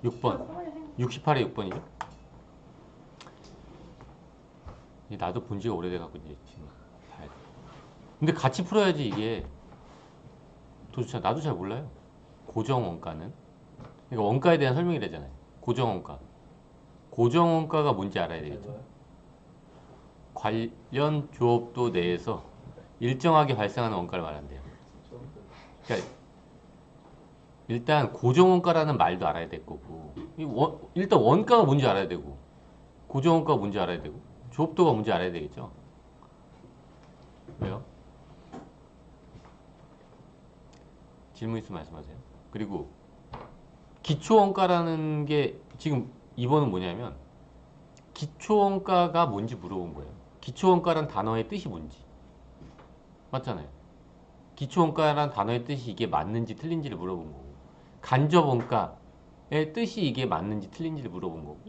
6번. 68에 6번이죠? 나도 본 지가 오래돼갖고 이제 지금 봐야 돼. 근데 같이 풀어야지 이게. 도대체 나도 잘 몰라요. 고정원가는. 그러니까 원가에 대한 설명이라잖아요. 고정원가. 고정원가가 뭔지 알아야 되겠죠. 관련 조업도 내에서 일정하게 발생하는 원가를 말한대요. 그러니까 일단 고정원가라는 말도 알아야 될 거고, 일단 원가가 뭔지 알아야 되고, 고정원가가 뭔지 알아야 되고, 조업도가 뭔지 알아야 되겠죠. 왜요? 질문 있으면 말씀하세요. 그리고 기초원가라는 게 지금 2번은 뭐냐면 기초원가가 뭔지 물어본 거예요. 기초원가란 단어의 뜻이 뭔지. 맞잖아요. 기초원가란 단어의 뜻이 이게 맞는지 틀린지를 물어본 거고, 간접원가의 뜻이 이게 맞는지 틀린지를 물어본 거고,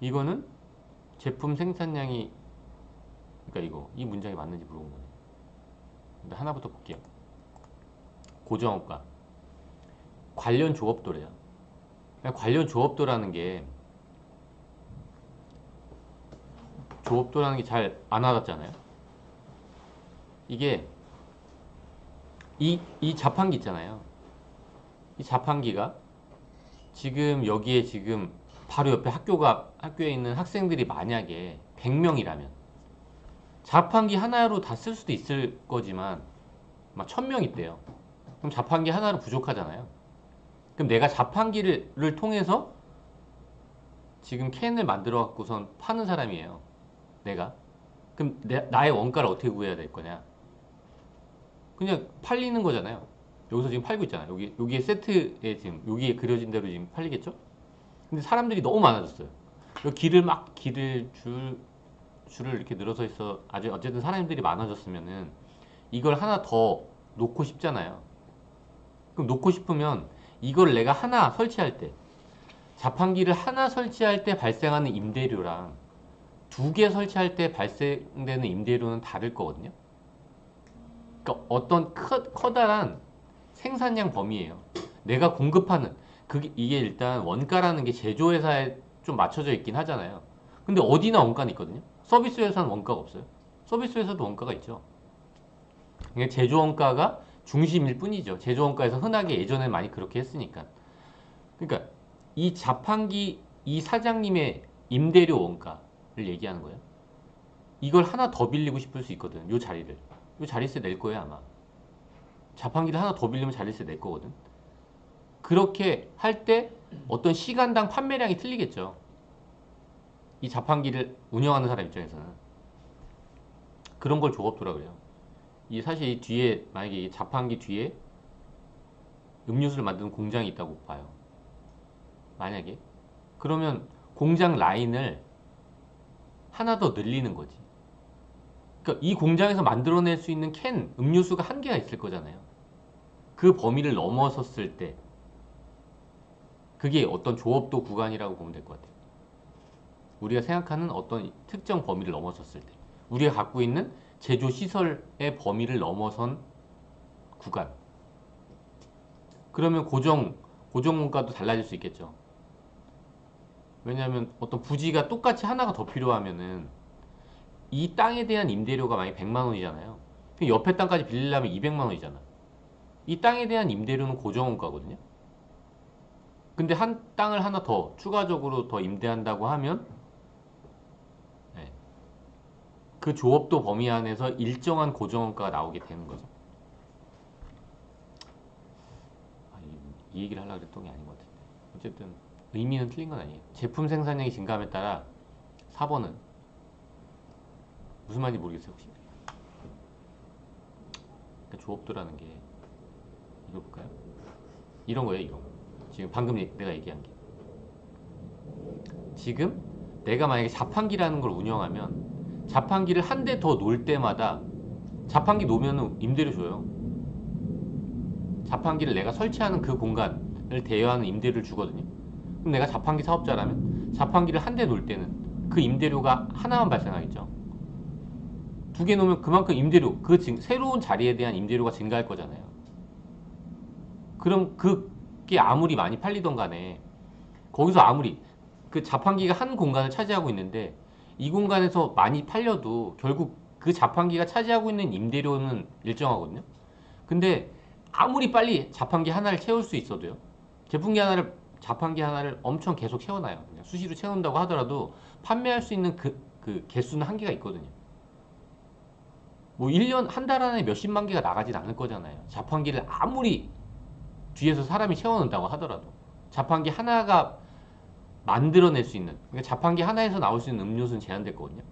이거는 제품 생산량이, 그러니까 이 문장이 맞는지 물어본 거예요. 근데 하나부터 볼게요. 고정원가. 관련 조업도래요. 관련 조업도라는 게 잘 안 와닿잖아요. 이게 이 자판기 있잖아요. 이 자판기가 지금 여기에 지금 바로 옆에 학교에 있는 학생들이 만약에 100명이라면 자판기 하나로 다 쓸 수도 있을 거지만 막 1000명 있대요. 그럼 자판기 하나로 부족하잖아요. 그럼 내가 자판기를 통해서 지금 캔을 만들어 갖고선 파는 사람이에요. 내가. 그럼 나의 원가를 어떻게 구해야 될 거냐? 그냥 팔리는 거잖아요. 여기서 지금 팔고 있잖아요. 여기에 세트에 지금 여기에 그려진 대로 지금 팔리겠죠? 근데 사람들이 너무 많아졌어요. 여기 줄을 이렇게 늘어서 있어. 어쨌든 사람들이 많아졌으면은 이걸 하나 더 놓고 싶잖아요. 그럼 놓고 싶으면 이걸 내가 하나 설치할 때, 자판기를 하나 설치할 때 발생하는 임대료랑 2개 설치할 때 발생되는 임대료는 다를 거거든요. 그러니까 어떤 커다란 생산량 범위예요. 내가 공급하는 이게 일단 원가라는 게 제조회사에 좀 맞춰져 있긴 하잖아요. 근데 어디나 원가는 있거든요. 서비스 회사는 원가가 없어요. 서비스 회사도 원가가 있죠. 그러니까 제조 원가가 중심일 뿐이죠. 제조 원가에서 흔하게 예전에 많이 그렇게 했으니까. 그러니까 이 자판기 이 사장님의 임대료 원가를 얘기하는 거예요. 이걸 하나 더 빌리고 싶을 수 있거든. 요 자리를. 요 자릿세 낼 거예요, 아마. 자판기를 하나 더 빌리면 자릿세 낼 거거든. 그렇게 할 때 어떤 시간당 판매량이 틀리겠죠. 이 자판기를 운영하는 사람 입장에서는. 그런 걸 조업도라 그래요. 사실 이 뒤에, 만약에 이 자판기 뒤에 음료수를 만드는 공장이 있다고 봐요. 만약에. 그러면 공장 라인을 하나 더 늘리는 거지. 그러니까 이 공장에서 만들어낼 수 있는 음료수가 한계가 있을 거잖아요. 그 범위를 넘어섰을 때 그게 어떤 조업도 구간이라고 보면 될 것 같아요. 우리가 생각하는 어떤 특정 범위를 넘어섰을 때 우리가 갖고 있는 제조 시설의 범위를 넘어선 구간. 그러면 고정 원가도 달라질 수 있겠죠. 왜냐하면 어떤 부지가 똑같이 하나가 더 필요하면은 이 땅에 대한 임대료가 만약에 100만 원이잖아요. 옆에 땅까지 빌리려면 200만 원이잖아. 이 땅에 대한 임대료는 고정원가거든요. 근데 한 땅을 하나 더 추가적으로 더 임대한다고 하면 그 조업도 범위 안에서 일정한 고정원가가 나오게 되는 거죠. 이 얘기를 하려고 그랬던 게 아닌 것 같은데. 어쨌든 의미는 틀린 건 아니에요. 제품 생산량이 증가함에 따라 4번은 무슨 말인지 모르겠어요, 혹시? 그러니까 조업도라는 게 이거 볼까요? 이런 거예요, 이거. 지금 방금 내가 얘기한 게. 지금 내가 만약에 자판기라는 걸 운영하면 자판기를 한 대 더 놓을 때마다 자판기 놓으면 임대료 줘요. 자판기를 내가 설치하는 그 공간을 대여하는 임대료를 주거든요. 그럼 내가 자판기 사업자라면 자판기를 한 대 놓을 때는 그 임대료가 하나만 발생하겠죠. 2개 놓으면 그만큼 새로운 자리에 대한 임대료가 증가할 거잖아요. 그럼 그게 그게 아무리 많이 팔리던 간에 거기서 아무리 그 자판기가 한 공간을 차지하고 있는데 이 공간에서 많이 팔려도 결국 그 자판기가 차지하고 있는 임대료는 일정하거든요. 근데 아무리 빨리 자판기 하나를 채울 수 있어도요. 자판기 하나를 엄청 계속 채워놔요. 그냥 수시로 채운다고 하더라도 판매할 수 있는 그 개수는 한계가 있거든요. 뭐 1년, 한 달 안에 몇십만 개가 나가진 않을 거잖아요. 자판기를 아무리 뒤에서 사람이 채워놓는다고 하더라도 자판기 하나가 만들어낼 수 있는, 그러니까 자판기 하나에서 나올 수 있는 음료수는 제한됐거든요.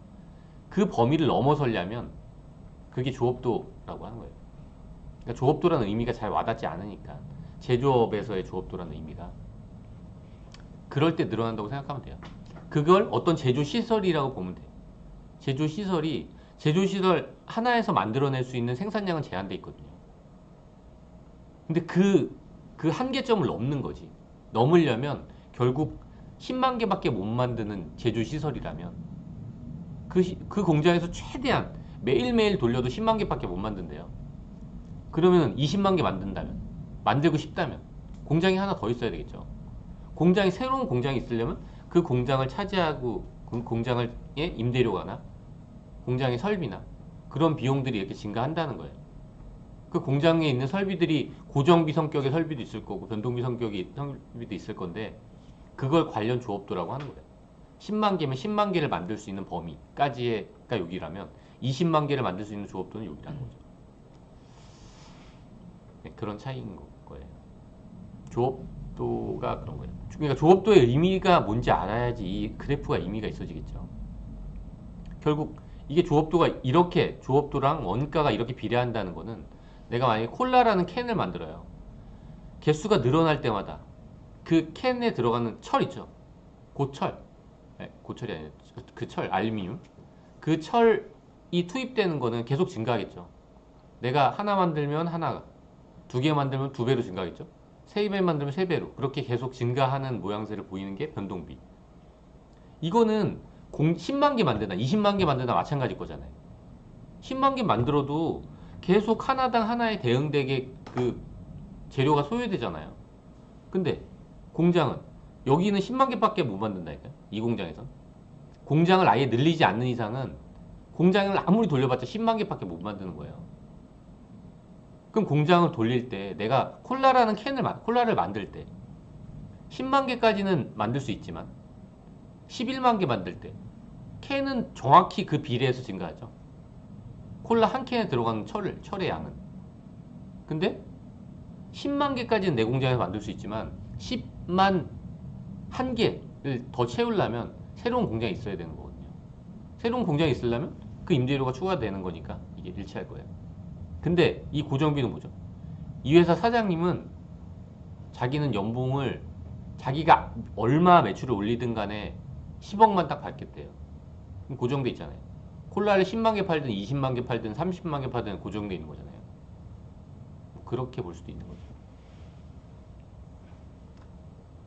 그 범위를 넘어서려면 그게 조업도라고 하는 거예요. 그러니까 조업도라는 의미가 잘 와닿지 않으니까, 제조업에서의 조업도라는 의미가 그럴 때 늘어난다고 생각하면 돼요. 그걸 어떤 제조시설이라고 보면 돼요. 제조시설 하나에서 만들어낼 수 있는 생산량은 제한돼 있거든요. 근데 그 한계점을 넘는 거지. 넘으려면 결국 10만 개밖에 못 만드는 제조시설이라면 그 공장에서 최대한 매일매일 돌려도 10만 개밖에 못 만든대요. 그러면 20만 개 만든다면, 만들고 싶다면 공장이 하나 더 있어야 되겠죠. 새로운 공장이 있으려면 그 공장을 차지하고 그 공장의 임대료가나 공장의 설비나 그런 비용들이 이렇게 증가한다는 거예요. 그 공장에 있는 설비들이 고정비 성격의 설비도 있을 거고 변동비 성격의 설비도 있을 건데 그걸 관련 조업도라고 하는 거예요. 10만 개면 10만 개를 만들 수 있는 범위까지가 여기라면 20만 개를 만들 수 있는 조업도는 여기라는 거죠. 네, 그런 차이인 거예요. 조업도가 그런 거예요. 그러니까 조업도의 의미가 뭔지 알아야지 이 그래프가 의미가 있어지겠죠. 결국 이게 조업도랑 원가가 이렇게 비례한다는 거는 내가 만약에 콜라라는 캔을 만들어요. 개수가 늘어날 때마다 그 캔에 들어가는 철 있죠. 고철. 네, 고철이 아니라 그 철, 알루미늄. 그 철이 투입되는 거는 계속 증가하겠죠. 내가 하나 만들면 하나가, 두 개 만들면 두 배로 증가하겠죠. 세 배 만들면 세 배로. 그렇게 계속 증가하는 모양새를 보이는 게 변동비. 이거는 10만 개 만드나 20만 개 만드나 마찬가지일 거잖아요. 10만 개 만들어도 계속 하나당 하나에 대응되게 그 재료가 소요되잖아요. 근데 공장은 여기는 10만 개밖에 못 만든다니까요. 이 공장에선. 공장을 아예 늘리지 않는 이상은 공장을 아무리 돌려봤자 10만 개밖에 못 만드는 거예요. 그럼 공장을 돌릴 때 내가 콜라를 만들 때 10만 개까지는 만들 수 있지만 11만 개 만들 때 캔은 정확히 그 비례해서 증가하죠. 콜라 한 캔에 들어가는 철의 양은. 근데 10만 개까지는 내 공장에서 만들 수 있지만 10만 한 개를 더 채우려면 새로운 공장이 있어야 되는 거거든요. 새로운 공장이 있으려면 그 임대료가 추가되는 거니까 이게 일치할 거예요. 근데 이 고정비는 뭐죠? 이 회사 사장님은 자기는 연봉을 자기가 얼마 매출을 올리든 간에 10억만 딱 받겠대요. 그럼 고정돼 있잖아요. 콜라를 10만 개 팔든 20만 개 팔든 30만 개 팔든 고정돼 있는 거잖아요. 뭐 그렇게 볼 수도 있는 거죠.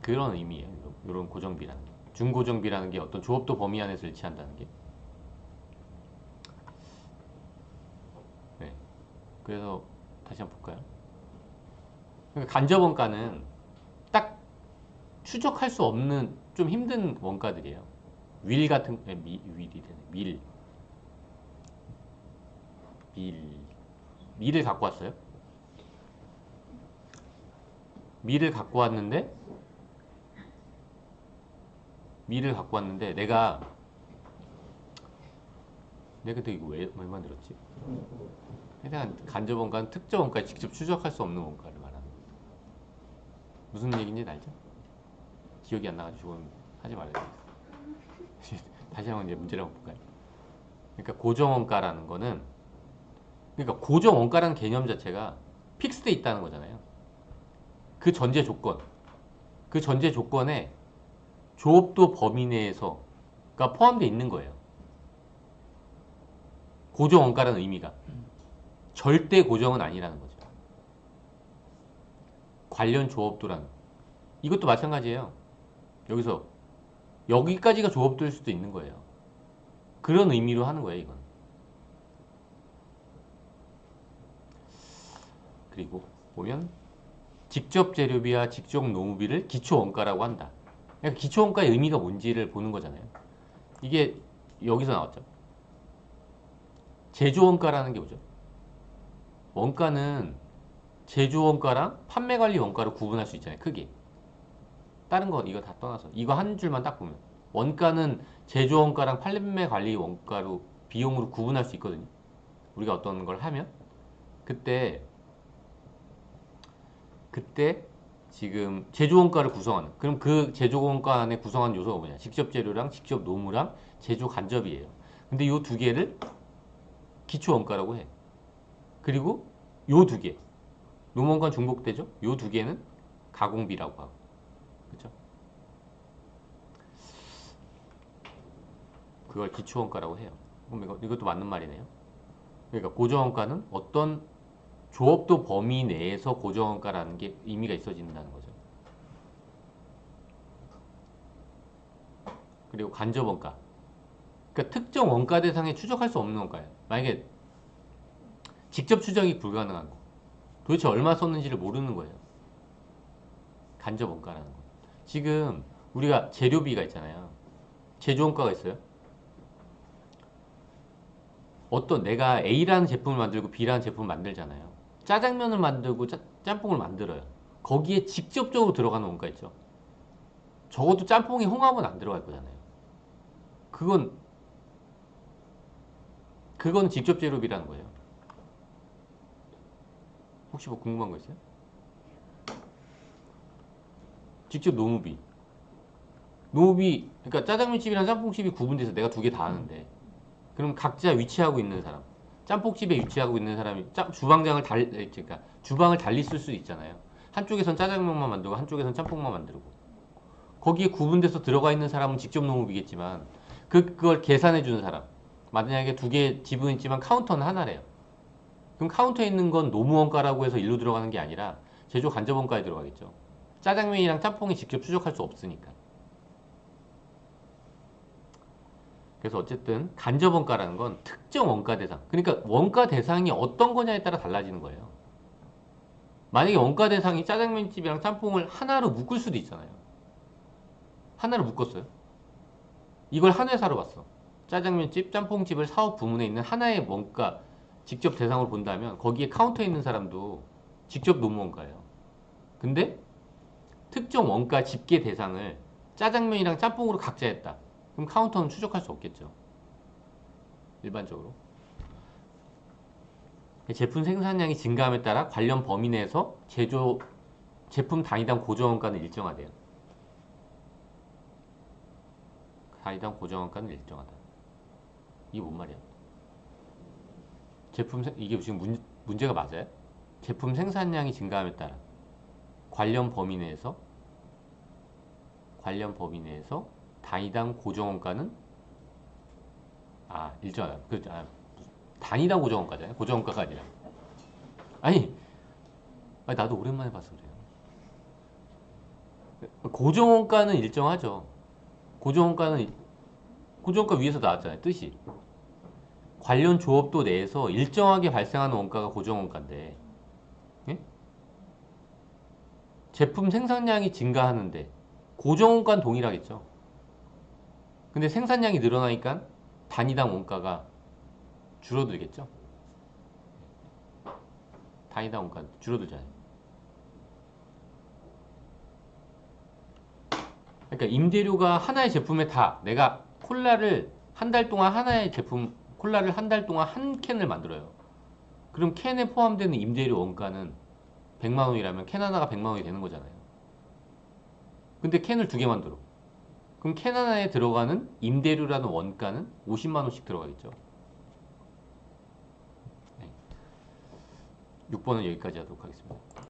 그런 의미예요. 이런 고정비라는 게. 중고정비라는 게 어떤 조업도 범위 안에서 일치한다는 게. 네. 그래서 다시 한번 볼까요? 그러니까 간접 원가는 딱 추적할 수 없는 좀 힘든 원가들이에요. 윌 같은 윌이 되네. 밀을 갖고 왔어요. 밀을 갖고 왔는데 내가 그때 이거 왜 만들었지? 해당한 간접 원가는 특정 원가에 직접 추적할 수 없는 원가를 말하는 거예요. 무슨 얘기인지 알죠? 기억이 안 나가지고 하지 말아야 되겠어. 다시 한번 이제 문제를 한번 볼까요? 그러니까 고정원가라는 거는, 그러니까 고정원가라는 개념 자체가 픽스돼 있다는 거잖아요. 그 전제 조건에 조업도 범위 내에서가 포함되어 있는 거예요. 고정원가라는 의미가 절대 고정은 아니라는 거죠. 관련 조업도라는, 이것도 마찬가지예요. 여기까지가 조업도일 수도 있는 거예요. 그런 의미로 하는 거예요, 이건. 그리고 보면 직접 재료비와 직접 노무비를 기초원가라고 한다. 그러니까 기초원가의 의미가 뭔지를 보는 거잖아요. 이게 여기서 나왔죠. 제조원가라는 게 뭐죠? 원가는 제조원가랑 판매관리 원가로 구분할 수 있잖아요. 크게. 다른 거 이거 다 떠나서 이거 한 줄만 딱 보면 원가는 제조원가랑 판매관리 원가로 비용으로 구분할 수 있거든요. 우리가 어떤 걸 하면 그때 지금 제조원가를 구성하는, 그럼 그 제조원가 안에 구성하는 요소가 뭐냐? 직접 재료랑 직접 노무랑 제조 간접이에요. 근데 요 두 개를 기초원가라고 해. 그리고 요 두 개, 노무원가 중복되죠? 요 두 개는 가공비라고 하고, 그렇죠? 그걸 기초원가라고 해요. 그럼 이것도 맞는 말이네요. 그러니까 고정원가는 어떤 조업도 범위 내에서 고정원가라는 게 의미가 있어진다는 거죠. 그리고 간접원가. 그러니까 특정 원가 대상에 추적할 수 없는 원가예요. 만약에 직접 추적이 불가능한 거. 도대체 얼마 썼는지를 모르는 거예요. 간접원가라는 거. 지금 우리가 재료비가 있잖아요. 제조원가가 있어요. 어떤 내가 A라는 제품을 만들고 B라는 제품을 만들잖아요. 짜장면을 만들고 짬뽕을 만들어요. 거기에 직접적으로 들어가는 원가 있죠. 적어도 짬뽕에 홍합은 안 들어갈 거잖아요. 그건 직접 재료비라는 거예요. 혹시 뭐 궁금한 거 있어요? 직접 노무비. 그러니까 짜장면집이랑 짬뽕집이 구분돼서 내가 두 개 다 하는데, 그럼 각자 위치하고 있는 사람, 짬뽕집에 위치하고 있는 사람이 그러니까 주방을 달리 쓸 수 있잖아요. 한쪽에선 짜장면만 만들고 한쪽에선 짬뽕만 만들고, 거기에 구분돼서 들어가 있는 사람은 직접 노무비겠지만 그걸 계산해 주는 사람, 만약에 두 개 지분 있지만 카운터는 하나래요. 그럼 카운터에 있는 건 노무원가라고 해서 일로 들어가는 게 아니라 제조 간접원가에 들어가겠죠. 짜장면이랑 짬뽕이 직접 추적할 수 없으니까. 그래서 어쨌든 간접원가라는 건 특정 원가 대상, 그러니까 원가 대상이 어떤 거냐에 따라 달라지는 거예요. 만약에 원가 대상이 짜장면집이랑 짬뽕을 하나로 묶을 수도 있잖아요. 하나로 묶었어요. 이걸 한 회사로 봤어. 짜장면집, 짬뽕집을 사업 부문에 있는 하나의 원가 직접 대상으로 본다면 거기에 카운터에 있는 사람도 직접 노무원가예요. 근데 특정 원가 집계 대상을 짜장면이랑 짬뽕으로 각자 했다. 그럼 카운터는 추적할 수 없겠죠. 일반적으로. 제품 생산량이 증가함에 따라 관련 범위 내에서 제품 단위당 고정원가는 일정하대요. 단위당 고정원가는 일정하다. 이게 뭔 말이야? 이게 지금 문제가 맞아요? 제품 생산량이 증가함에 따라 관련 범위 내에서 단위당 고정원가는 일정하다. 단위당 고정원가잖아요. 고정원가가 아니라. 아니 나도 오랜만에 봐서 그래요. 고정원가는 일정하죠. 고정원가 위에서 나왔잖아요. 뜻이. 관련 조업도 내에서 일정하게 발생하는 원가가 고정원가인데, 예? 제품 생산량이 증가하는데 고정원가는 동일하겠죠. 근데 생산량이 늘어나니까 단위당 원가가 줄어들겠죠. 단위당 원가 줄어들잖아요. 그러니까 임대료가 하나의 제품에 내가 콜라를 한 달 동안 콜라를 한 달 동안 한 캔을 만들어요. 그럼 캔에 포함되는 임대료 원가는 100만 원이라면 캔 하나가 100만 원이 되는 거잖아요. 근데 캔을 두 개 만들어. 그럼 캔 하나에 들어가는 임대료라는 원가는 50만 원씩 들어가겠죠. 6번은 여기까지 하도록 하겠습니다.